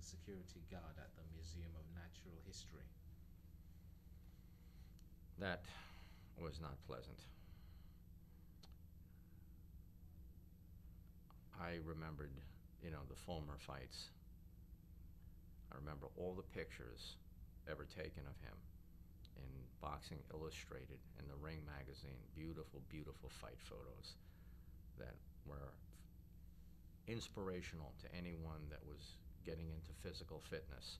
security guard at the Museum of Natural History. That was not pleasant. I remembered, the Fulmer fights. I remember all the pictures ever taken of him in Boxing Illustrated and the Ring magazine. Beautiful, beautiful fight photos that were inspirational to anyone that was getting into physical fitness.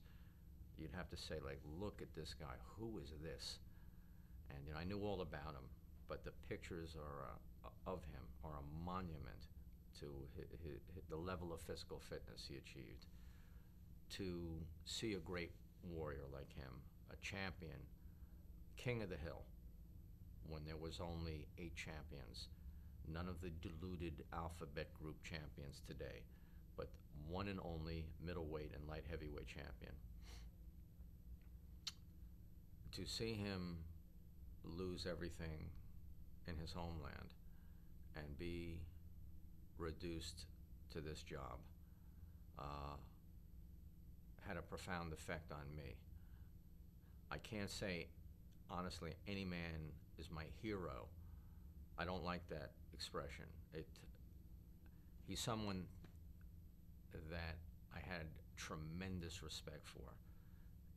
You'd have to say, like, look at this guy. Who is this? And I knew all about him, but the pictures of him are a monument to the level of physical fitness he achieved. To see a great warrior like him, a champion, king of the hill, when there was only 8 champions, none of the diluted alphabet group champions today, but one and only middleweight and light heavyweight champion. To see him lose everything in his homeland and be reduced to this job had a profound effect on me. I can't say, honestly, any man is my hero. I don't like that expression. He's someone that I had tremendous respect for,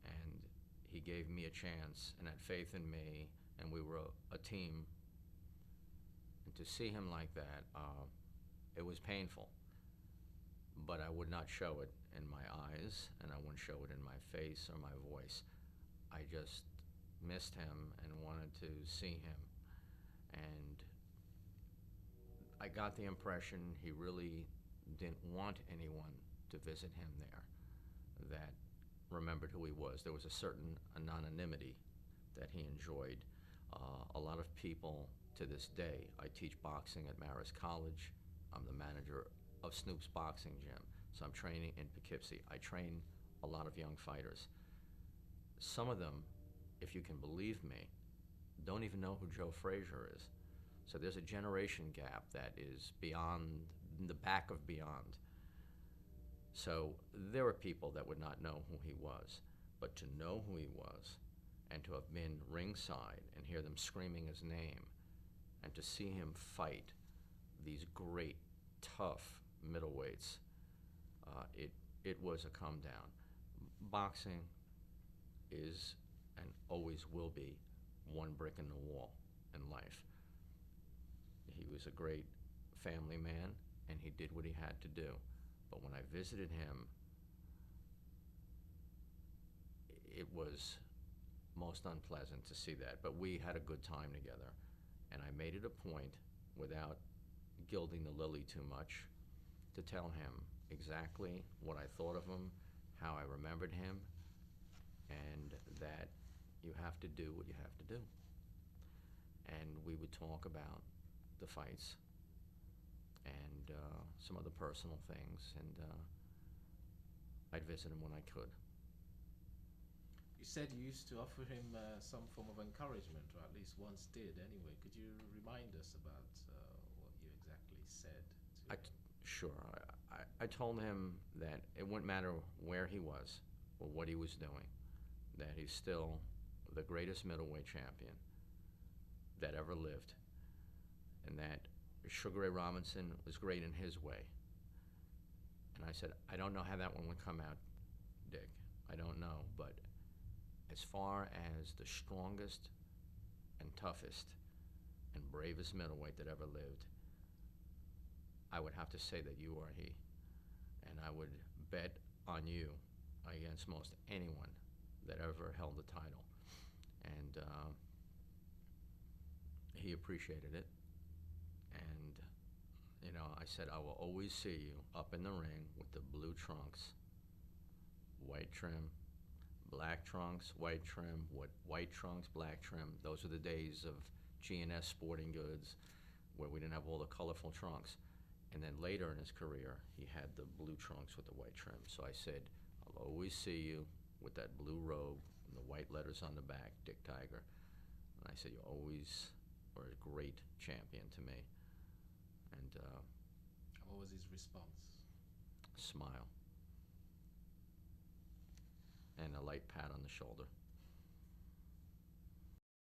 and he gave me a chance and had faith in me, and we were a team. And to see him like that, it was painful, but I would not show it in my eyes, and I wouldn't show it in my face or my voice. I just missed him and wanted to see him. And I got the impression he really didn't want anyone to visit him there that remembered who he was. There was a certain anonymity that he enjoyed. A lot of people to this day, I teach boxing at Marist College. I'm the manager of Snoop's boxing gym, so I'm training in Poughkeepsie. I train a lot of young fighters. Some of them, if you can believe me, don't even know who Joe Frazier is. So there's a generation gap that is beyond, the back of beyond. So there were people that would not know who he was, but to know who he was and to have been ringside and hear them screaming his name and to see him fight these great, tough middleweights, it was a come down. Boxing is and always will be one brick in the wall in life. He was a great family man, and he did what he had to do. But when I visited him, it was most unpleasant to see that. But we had a good time together, and I made it a point, without gilding the lily too much, to tell him exactly what I thought of him, how I remembered him, and that you have to do what you have to do. And we would talk about the fights and some other personal things, and I'd visit him when I could. You said you used to offer him some form of encouragement, or at least once did anyway. Could you remind us about what you exactly said to him? Sure. I told him that it wouldn't matter where he was or what he was doing, that he's still the greatest middleweight champion that ever lived, and that Sugar Ray Robinson was great in his way. And I said, I don't know how that one would come out, Dick. I don't know, but as far as the strongest and toughest and bravest middleweight that ever lived, I would have to say that you are he. And I would bet on you against most anyone that ever held the title. And he appreciated it. And, I said, I will always see you up in the ring with the blue trunks, white trim, black trunks, white trim, white trunks, black trim. Those are the days of G&S Sporting Goods where we didn't have all the colorful trunks. And then later in his career, he had the blue trunks with the white trim. So I said, I'll always see you with that blue robe and the white letters on the back, Dick Tiger. And I said, you always were a great champion to me. And what was his response? smile. light pat on the shoulder.